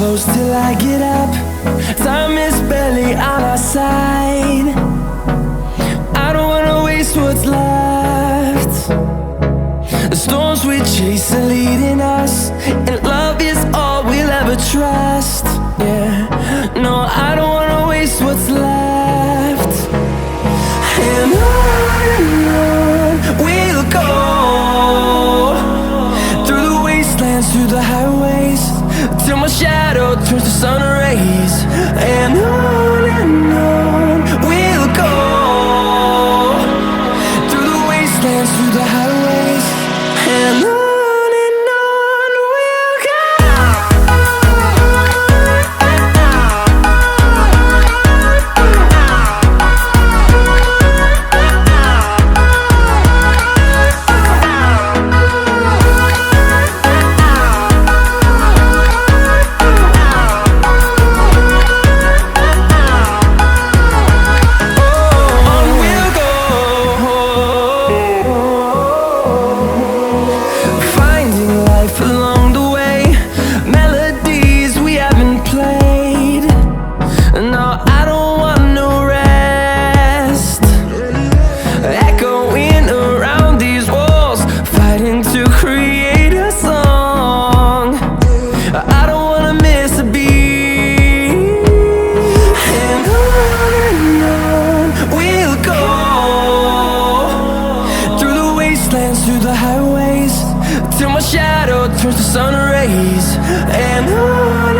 close till I get up. Time is barely on our side. I don't wanna waste what's left. The storms we chase are leading us, and love is all we'll ever trust. Yeah, no, I don't wanna waste what's left. And on we'll go, through the wastelands, through the highways, till my shadow turns to sun rays. And on we'll go, through the wastelands, through the highways, and on we'll go. Through the highways, till my shadow turns to sun rays. And on